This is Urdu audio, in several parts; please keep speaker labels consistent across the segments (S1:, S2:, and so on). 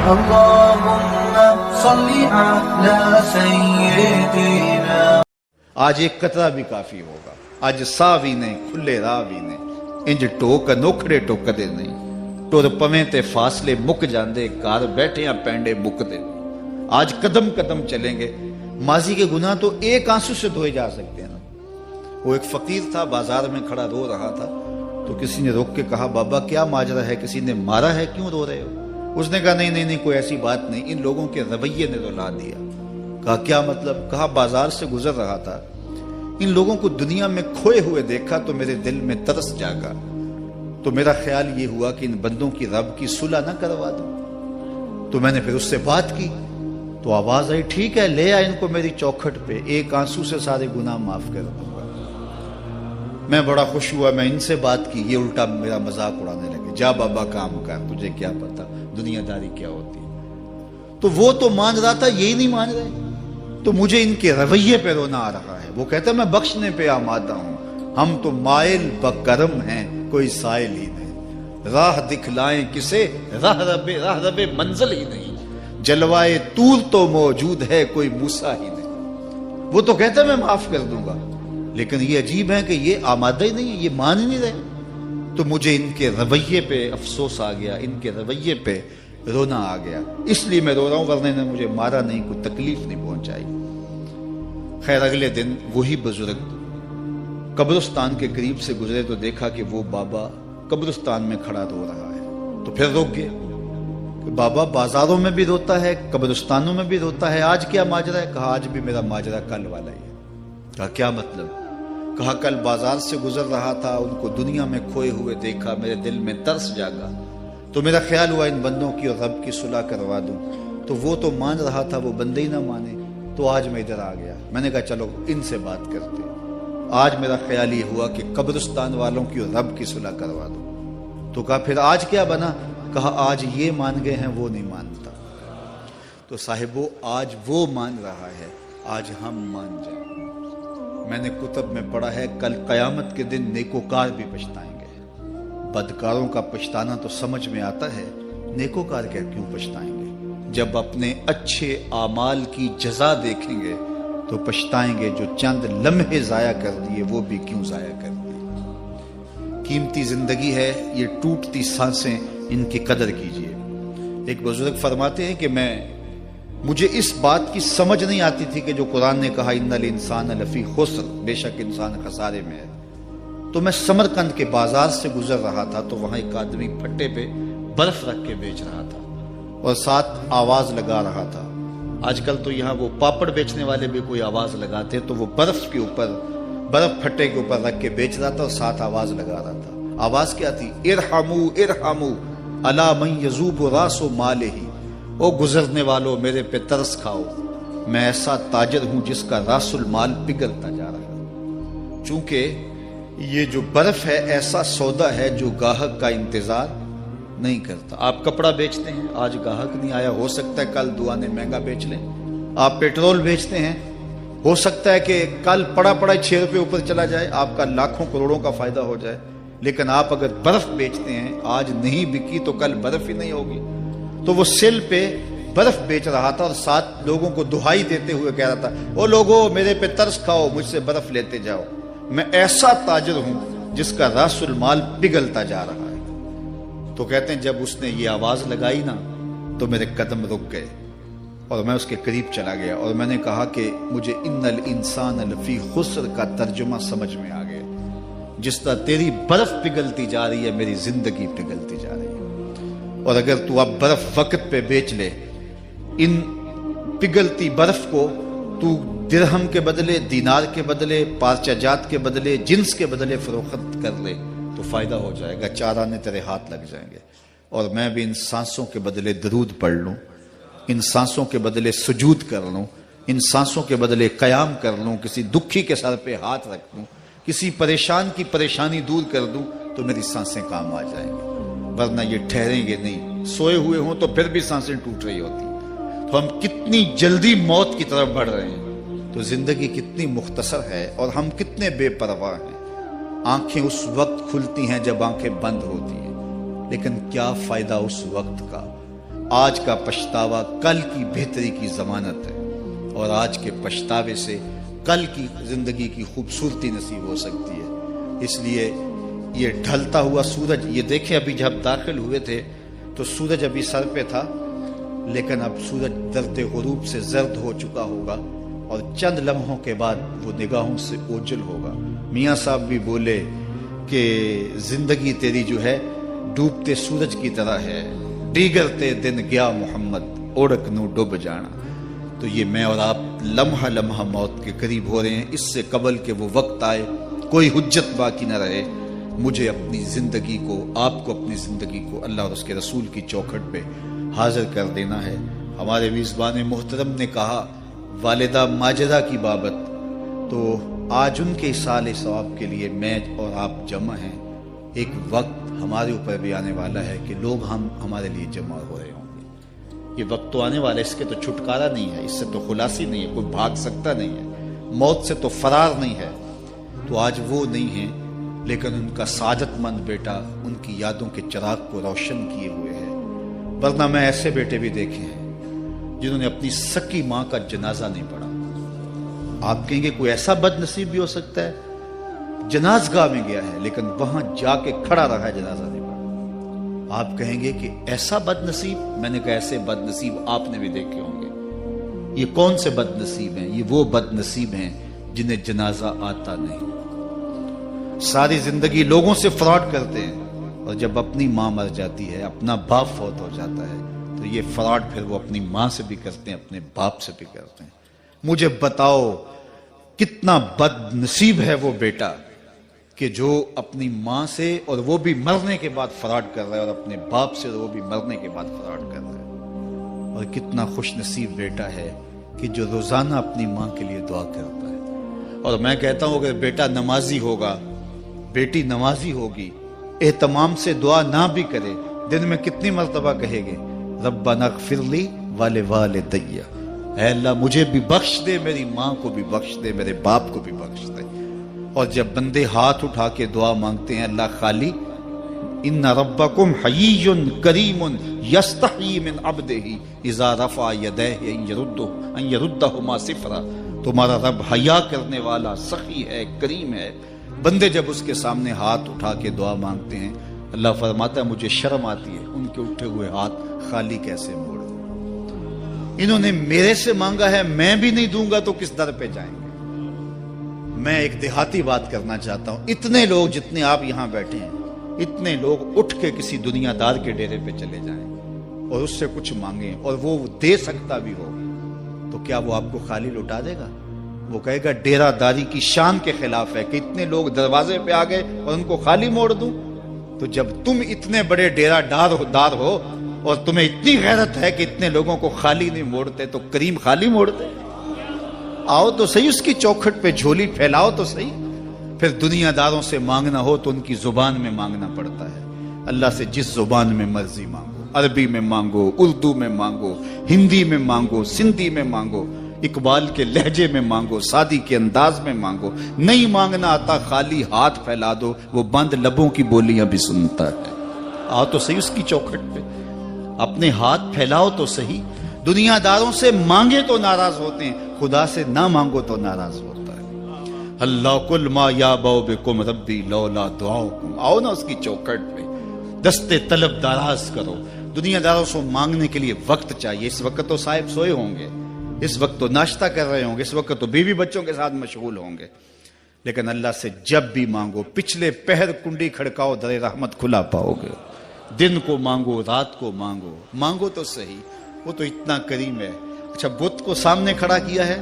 S1: اللهم صل على سيدنا.
S2: آج ایک قطرہ بھی کافی ہوگا. اج سا بھی نہیں کھلے راہ بھی نہیں. انج ٹوک نوکھڑے ٹوکدے نہیں. ٹر پویں تے فاصلے مک جاندے. گھر بیٹھیاں پینڈے مکدے. آج قدم قدم چلیں گے. ماضی کے گناہ تو ایک آنسو سے دھوئے جا سکتے ہیں نا. وہ ایک فقیر تھا, بازار میں کھڑا رو رہا تھا. تو کسی نے روک کے کہا, بابا کیا ماجرا ہے, کسی نے مارا ہے, کیوں رو رہے ہو؟ اس نے کہا نہیں کوئی ایسی بات نہیں, ان لوگوں کے رویے نے رلا دیا. کہا کیا مطلب؟ کہا بازار سے گزر رہا تھا, ان لوگوں کو دنیا میں کھوئے ہوئے دیکھا تو میرے دل میں ترس جاگا. تو میرا خیال یہ ہوا کہ ان بندوں کی رب کی صلح نہ کروا دوں. تو میں نے پھر اس سے بات کی تو آواز آئی, ٹھیک ہے لے آ ان کو میری چوکھٹ پہ, ایک آنسو سے سارے گناہ معاف کر دوں گا. میں بڑا خوش ہوا, میں ان سے بات کی. یہ الٹا میرا مذاق اڑانے لگے, جا بابا کام کر, تجھے کیا پتا دنیا داری کیا ہوتی ہے. تو وہ تو مان رہا تھا, یہی نہیں مان رہے. تو مجھے ان کے رویے پہ رونا آ رہا ہے. وہ کہتا ہے میں بخشنے پہ آمادہ ہوں, ہم تو مائل بکرم ہیں, کوئی سائل ہی نہیں. راہ دکھلائیں کسے, راہ رب منزل ہی نہیں. جلوائے طور تو موجود ہے, کوئی موسیٰ ہی نہیں. وہ تو کہتا ہے میں معاف کر دوں گا, لیکن یہ عجیب ہے کہ یہ آمادہ ہی نہیں ہے, یہ مان ہی نہیں رہے. تو مجھے ان کے رویے پہ افسوس آ گیا, ان کے رویے پہ رونا آ گیا. اس لیے میں رو رہا ہوں, ورنہ نے مجھے مارا نہیں, کوئی تکلیف نہیں پہنچائی. خیر اگلے دن وہی بزرگ قبرستان کے قریب سے گزرے تو دیکھا کہ وہ بابا قبرستان میں کھڑا رو رہا ہے. تو پھر روک گئے کہ بابا بازاروں میں بھی روتا ہے, قبرستانوں میں بھی روتا ہے, آج کیا ماجرا ہے؟ کہا آج بھی میرا ماجرا کل والا ہی ہے. کہا کیا مطلب؟ کہا کل بازار سے گزر رہا تھا, ان کو دنیا میں کھوئے ہوئے دیکھا, میرے دل میں ترس جاگا. تو میرا خیال ہوا ان بندوں کی اور رب کی صلح کروا دوں. تو وہ تو مان رہا تھا, وہ بندے ہی نہ مانے. تو آج میں ادھر آ گیا. میں نے کہا چلو ان سے بات کرتے. آج میرا خیال یہ ہوا کہ قبرستان والوں کی اور رب کی صلح کروا دوں. تو کہا پھر آج کیا بنا؟ کہا آج یہ مان گئے ہیں, وہ نہیں مانتا. تو صاحبو آج وہ مان رہا ہے, آج ہم مان جائیں. میں نے کتب میں پڑھا ہے کل قیامت کے دن نیکوکار بھی پچھتائیں گے. بدکاروں کا پچھتانا تو سمجھ میں آتا ہے, نیکوکار کیوں پچھتائیں گے؟ جب اپنے اچھے اعمال کی جزا دیکھیں گے تو پچھتائیں گے. جو چند لمحے ضائع کر دیے وہ بھی کیوں ضائع کر دیے. قیمتی زندگی ہے, یہ ٹوٹتی سانسیں, ان کی قدر کیجیے. ایک بزرگ فرماتے ہیں کہ مجھے اس بات کی سمجھ نہیں آتی تھی کہ جو قرآن نے کہا ان الانسان لفی خسر, بے شک انسان خسارے میں ہے. تو میں سمرقند کے بازار سے گزر رہا تھا تو وہاں ایک آدمی پھٹے پہ برف رکھ کے بیچ رہا تھا اور ساتھ آواز لگا رہا تھا. آج کل تو یہاں وہ پاپڑ بیچنے والے بھی کوئی آواز لگاتے, تو وہ برف کے اوپر, برف پھٹے کے اوپر رکھ کے بیچ رہا تھا اور ساتھ آواز لگا رہا تھا. آواز کیا تھی؟ ارحمو ارحمو الا من یذوب راس مالہ, او گزرنے والوں میرے پہ ترس کھاؤ, میں ایسا تاجر ہوں جس کا راس المال پگھلتا جا رہا ہے. چونکہ یہ جو برف ہے ایسا سودا ہے جو گاہک کا انتظار نہیں کرتا. آپ کپڑا بیچتے ہیں, آج گاہک نہیں آیا, ہو سکتا ہے کل دعانے مہنگا بیچ لیں. آپ پیٹرول بیچتے ہیں, ہو سکتا ہے کہ کل پڑا 6 روپے اوپر چلا جائے, آپ کا لاکھوں کروڑوں کا فائدہ ہو جائے. لیکن آپ اگر برف بیچتے ہیں, آج نہیں بکی تو کل برف ہی نہیں ہوگی. تو وہ سیل پہ برف بیچ رہا تھا اور ساتھ لوگوں کو دہائی دیتے ہوئے کہہ رہا تھا, او لوگو میرے پہ ترس کھاؤ, مجھ سے برف لیتے جاؤ, میں ایسا تاجر ہوں جس کا راس المال پگھلتا جا رہا ہے. تو کہتے ہیں جب اس نے یہ آواز لگائی نا تو میرے قدم رک گئے اور میں اس کے قریب چلا گیا اور میں نے کہا کہ مجھے ان الانسان لفی خسر کا ترجمہ سمجھ میں آ گیا. جس طرح تیری برف پگھلتی جا رہی ہے, میری زندگی پگھلتی جا رہی ہے. اور اگر تو اب برف وقت پہ بیچ لے, ان پگھلتی برف کو تو درہم کے بدلے, دینار کے بدلے, پارچہ جات کے بدلے, جنس کے بدلے فروخت کر لے تو فائدہ ہو جائے گا, 4 آنے تیرے ہاتھ لگ جائیں گے. اور میں بھی ان سانسوں کے بدلے درود پڑھ لوں, ان سانسوں کے بدلے سجود کر لوں, ان سانسوں کے بدلے قیام کر لوں, کسی دکھی کے سر پہ ہاتھ رکھ دوں, کسی پریشان کی پریشانی دور کر دوں تو میری سانسیں کام آ جائیں گی. ورنہ یہ ٹھہریں گے نہیں. سوئے ہوئے ہوں تو پھر بھی سانسیں ٹوٹ رہی ہوتی. تو ہم کتنی جلدی موت کی طرف بڑھ رہے ہیں. تو زندگی کتنی مختصر ہے اور ہم کتنے بے پرواہ ہیں. آنکھیں اس وقت کھلتی ہیں جب آنکھیں بند ہوتی ہیں, لیکن کیا فائدہ اس وقت کا. آج کا پچھتاوا کل کی بہتری کی ضمانت ہے، اور آج کے پچھتاوے سے کل کی زندگی کی خوبصورتی نصیب ہو سکتی ہے۔ اس لیے یہ ڈھلتا ہوا سورج، یہ دیکھیں ابھی جب داخل ہوئے تھے تو سورج ابھی سر پہ تھا، لیکن اب سورج درد غروب سے زرد ہو چکا ہوگا، اور چند لمحوں کے بعد وہ نگاہوں سے اوجھل ہوگا۔ میاں صاحب بھی بولے کہ زندگی تیری جو ہے ڈوبتے سورج کی طرح ہے، دیگرتے دن گیا محمد اوڑک نو ڈوب جانا۔ تو یہ میں اور آپ لمحہ لمحہ موت کے قریب ہو رہے ہیں۔ اس سے قبل کہ وہ وقت آئے کوئی حجت باقی نہ رہے، مجھے اپنی زندگی کو، آپ کو اپنی زندگی کو اللہ اور اس کے رسول کی چوکھٹ پہ حاضر کر دینا ہے۔ ہمارے میزبان محترم نے کہا والدہ ماجدہ کی بابت، تو آج ان کے ایصال ثواب کے لیے میں اور آپ جمع ہیں۔ ایک وقت ہمارے اوپر بھی آنے والا ہے کہ لوگ ہمارے لیے جمع ہو رہے ہوں گے۔ یہ وقت تو آنے والا ہے، اس کے تو چھٹکارا نہیں ہے، اس سے تو خلاصی نہیں ہے، کوئی بھاگ سکتا نہیں ہے، موت سے تو فرار نہیں ہے۔ تو آج وہ نہیں ہیں، لیکن ان کا سعادت مند بیٹا ان کی یادوں کے چراغ کو روشن کیے ہوئے ہے۔ ورنہ میں ایسے بیٹے بھی دیکھے ہیں جنہوں نے اپنی سکی ماں کا جنازہ نہیں پڑھا۔ آپ کہیں گے کوئی ایسا بد نصیب بھی ہو سکتا ہے، جنازگاہ میں گیا ہے لیکن وہاں جا کے کھڑا رہا ہے، جنازہ نہیں پڑھا۔ آپ کہیں گے کہ ایسا بد نصیب، میں نے کہا ایسے بد نصیب آپ نے بھی دیکھے ہوں گے۔ یہ کون سے بد نصیب ہیں؟ یہ وہ بد نصیب ہیں جنہیں جنازہ آتا نہیں، ساری زندگی لوگوں سے فراڈ کرتے ہیں، اور جب اپنی ماں مر جاتی ہے، اپنا باپ فوت ہو جاتا ہے، تو یہ فراڈ پھر وہ اپنی ماں سے بھی کرتے ہیں، اپنے باپ سے بھی کرتے ہیں۔ مجھے بتاؤ کتنا بد نصیب ہے وہ بیٹا کہ جو اپنی ماں سے، اور وہ بھی مرنے کے بعد فراڈ کر رہا ہے، اور اپنے باپ سے، اور وہ بھی مرنے کے بعد فراڈ کر رہا ہے۔ اور کتنا خوش نصیب بیٹا ہے کہ جو روزانہ اپنی ماں کے لیے دعا کرتا ہے۔ اور میں کہتا ہوں اگر بیٹا نمازی ہوگا، بیٹی نمازی ہوگی، اہتمام سے دعا نہ بھی کرے، دن میں کتنی مرتبہ کہے گے ربنا اغفر لی ولوالدی، اے اللہ مجھے بھی بخش دے، میری ماں کو بھی بخش دے، میرے باپ کو بھی بخش دے۔ اور جب بندے ہاتھ اٹھا کے دعا مانگتے ہیں اللہ خالی ان ربکم حیی کریم یستحیی من عبدہ اذا رفع یدیہ ان یردہما صفرا، تمہارا رب حیا کرنے والا، سخی ہے، کریم ہے۔ بندے جب اس کے سامنے ہاتھ اٹھا کے دعا مانگتے ہیں، اللہ فرماتا ہے مجھے شرم آتی ہے ان کے اٹھے ہوئے ہاتھ خالی کیسے موڑ دوں۔ انہوں نے میرے سے مانگا ہے، میں بھی نہیں دوں گا تو کس در پہ جائیں گے۔ میں ایک دیہاتی بات کرنا چاہتا ہوں، اتنے لوگ جتنے آپ یہاں بیٹھے ہیں، اتنے لوگ اٹھ کے کسی دنیا دار کے ڈیرے پہ چلے جائیں اور اس سے کچھ مانگیں اور وہ دے سکتا بھی ہو، تو کیا وہ آپ کو خالی لوٹا دے گا؟ وہ کہے گا ڈیرہ داری کی شان کے خلاف ہے کہ اتنے لوگ دروازے پہ آ گئے اور ان کو خالی موڑ دوں۔ تو جب تم اتنے بڑے ڈیرہ دار ہو اور تمہیں اتنی غیرت ہے کہ اتنے لوگوں کو خالی نہیں موڑتے، تو کریم خالی موڑتے؟ آؤ تو صحیح اس کی چوکھٹ پہ جھولی پھیلاؤ تو صحیح۔ پھر دنیا داروں سے مانگنا ہو تو ان کی زبان میں مانگنا پڑتا ہے۔ اللہ سے جس زبان میں مرضی مانگو، عربی میں مانگو، اردو میں مانگو، ہندی میں مانگو، سندھی میں مانگو، اقبال کے لہجے میں مانگو، سادی کے انداز میں مانگو، نہیں مانگنا آتا خالی ہاتھ پھیلا دو، وہ بند لبوں کی بولیاں بھی سنتا ہے۔ آؤ تو صحیح اس کی چوکھٹ پہ، اپنے ہاتھ پھیلاؤ تو صحیح۔ دنیا داروں سے مانگے تو ناراض ہوتے ہیں، خدا سے نہ مانگو تو ناراض ہوتا ہے۔ اللہ کل ما یابو بکم ربی لولا دعاؤکم، آؤ نا اس کی چوکھٹ پہ، دستے طلب دراز کرو۔ دنیا داروں سے مانگنے کے لیے وقت چاہیے۔ اس وقت تو صاحب سوئے ہوں گے، اس وقت تو ناشتہ کر رہے ہوں گے، اس وقت تو بیوی بچوں کے ساتھ مشغول ہوں گے، لیکن اللہ سے جب بھی مانگو، پچھلے پہر کنڈی کھڑکاؤ، در رحمت کھلا پاؤ گے۔ دن کو مانگو، رات کو مانگو، مانگو تو صحیح، وہ تو اتنا کریم ہے۔ اچھا بت کو سامنے کھڑا کیا ہے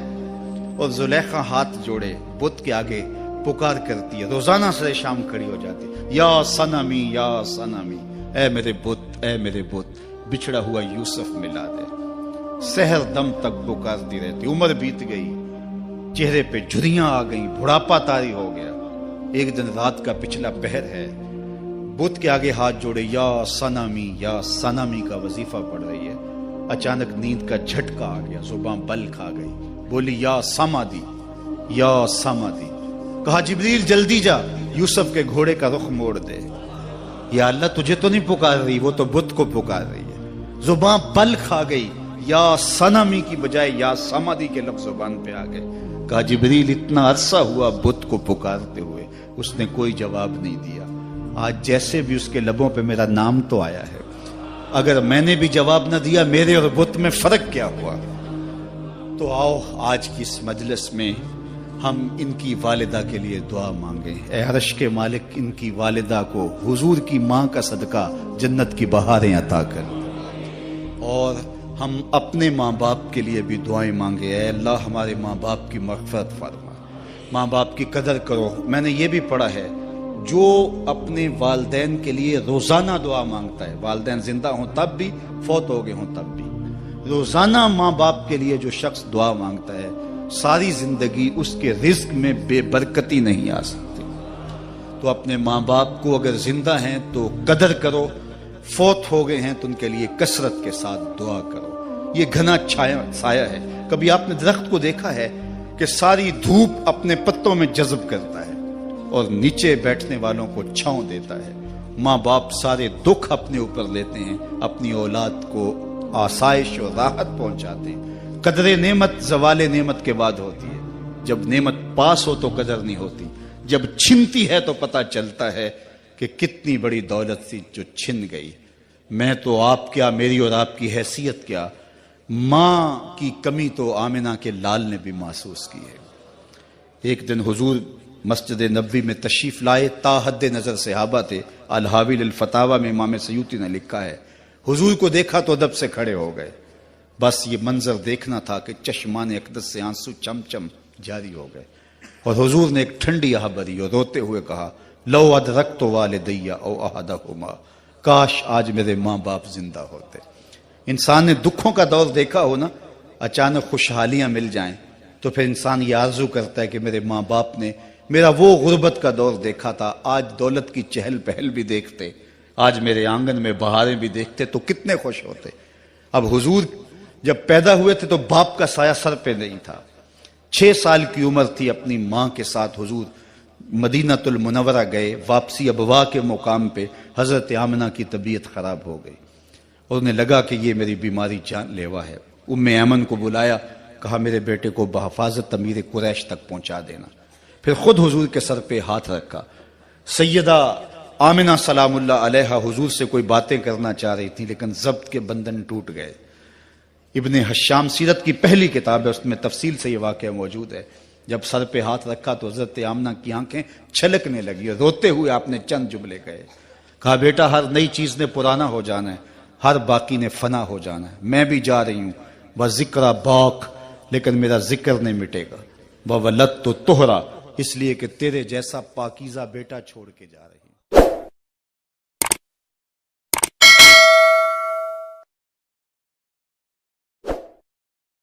S2: اور زلیخا ہاتھ جوڑے بت کے آگے پکار کرتی ہے، روزانہ سے شام کھڑی ہو جاتی ہے، یا صنمی یا صنمی، اے میرے بت، اے میرے بت، بچھڑا ہوا یوسف ملا دے۔ سحر دم تک پکارتی رہتی، عمر بیت گئی، چہرے پہ جھریاں آ گئیں، بڑھاپا طاری ہو گیا۔ ایک دن رات کا پچھلا پہر ہے، بت کے آگے ہاتھ جوڑے، یا صنمی یا صنمی کا وظیفہ پڑھ رہی ہے۔ اچانک نیند کا جھٹکا آ گیا، زبان بل کھا گئی، بولی یا سمادی یا سمادی۔ کہا جبریل جلدی جا، یوسف کے گھوڑے کا رخ موڑ دے۔ یا اللہ تجھے تو نہیں پکار رہی، وہ تو بت کو پکار رہی ہے۔ زباں بل کھا گئی، یا سنمی کی بجائے یا سمادی کے لفظ زبان پہ آ گئے۔ کہا جبریل اتنا عرصہ ہوا بت کو پکارتے ہوئے، اس نے کوئی جواب نہیں دیا، آج جیسے بھی اس کے لبوں پہ میرا نام تو آیا ہے، اگر میں نے بھی جواب نہ دیا میرے اور بت میں فرق کیا ہوا؟ تو آؤ آج کی اس مجلس میں ہم ان کی والدہ کے لیے دعا مانگیں۔ اے عرش کے مالک، ان کی والدہ کو حضور کی ماں کا صدقہ جنت کی بہاریں عطا کر، اور ہم اپنے ماں باپ کے لیے بھی دعائیں مانگے۔ اے اللہ ہمارے ماں باپ کی مغفرت فرما، ماں باپ کی قدر کرو۔ میں نے یہ بھی پڑھا ہے جو اپنے والدین کے لیے روزانہ دعا مانگتا ہے، والدین زندہ ہوں تب بھی، فوت ہو گئے ہوں تب بھی، روزانہ ماں باپ کے لیے جو شخص دعا مانگتا ہے، ساری زندگی اس کے رزق میں بے برکتی نہیں آ سکتی۔ تو اپنے ماں باپ کو اگر زندہ ہیں تو قدر کرو، فوت ہو گئے ہیں تو ان کے لیے کثرت کے ساتھ دعا کرو۔ یہ گھنا سایہ ہے۔ کبھی آپ نے درخت کو دیکھا ہے کہ ساری دھوپ اپنے پتوں میں جذب کرتا ہے اور نیچے بیٹھنے والوں کو چھاؤں دیتا ہے؟ ماں باپ سارے دکھ اپنے اوپر لیتے ہیں، اپنی اولاد کو آسائش اور راحت پہنچاتے ہیں۔ قدر نعمت زوال نعمت کے بعد ہوتی ہے، جب نعمت پاس ہو تو قدر نہیں ہوتی، جب چھنتی ہے تو پتہ چلتا ہے کہ کتنی بڑی دولت تھی جو چھن گئی۔ میں تو آپ کیا، میری اور آپ کی حیثیت کیا، ماں کی کمی تو آمنہ کے لال نے بھی محسوس کی ہے۔ ایک دن حضور مسجد نبوی میں تشریف لائے، تا حد نظر صحابہ تھے۔ الحاوی للفتاوی میں امام سیوطی نے لکھا ہے، حضور کو دیکھا تو ادب سے کھڑے ہو گئے، بس یہ منظر دیکھنا تھا کہ چشمان اقدس سے آنسو چم چم جاری ہو گئے، اور حضور نے ایک ٹھنڈی آہ بھری اور روتے ہوئے کہا، لو ادرکت والدی او احدہما، کاش آج میرے ماں باپ زندہ ہوتے۔ انسان نے دکھوں کا دور دیکھا ہو نا، اچانک خوشحالیاں مل جائیں تو پھر انسان یہ آرزو کرتا ہے کہ میرے ماں باپ نے میرا وہ غربت کا دور دیکھا تھا، آج دولت کی چہل پہل بھی دیکھتے، آج میرے آنگن میں بہاریں بھی دیکھتے تو کتنے خوش ہوتے۔ اب حضور جب پیدا ہوئے تھے تو باپ کا سایہ سر پہ نہیں تھا، 6 سال کی عمر تھی، اپنی ماں کے ساتھ حضور مدینۃ المنورہ گئے۔ واپسی ابوا کے مقام پہ حضرت آمنہ کی طبیعت خراب ہو گئی اور انہیں لگا کہ یہ میری بیماری جان لیوا ہے۔ ام ایمن کو بلایا، کہا میرے بیٹے کو بحفاظت امیر قریش تک پہنچا دینا۔ پھر خود حضور کے سر پہ ہاتھ رکھا۔ سیدہ آمنہ سلام اللہ علیہا حضور سے کوئی باتیں کرنا چاہ رہی تھی لیکن ضبط کے بندھن ٹوٹ گئے۔ ابن حشام سیرت کی پہلی کتاب ہے، اس میں تفصیل سے یہ واقعہ موجود ہے۔ جب سر پہ ہاتھ رکھا تو حضرت آمنہ کی آنکھیں چھلکنے لگی اور روتے ہوئے آپ نے چند جملے کہے، کہا بیٹا ہر نئی چیز نے پرانا ہو جانا ہے، ہر باقی نے فنا ہو جانا ہے، میں بھی جا رہی ہوں، وذکر باق، لیکن میرا ذکر نہیں مٹے گا، وولدت طہرا، اس لیے کہ تیرے جیسا پاکیزہ بیٹا چھوڑ کے جا رہی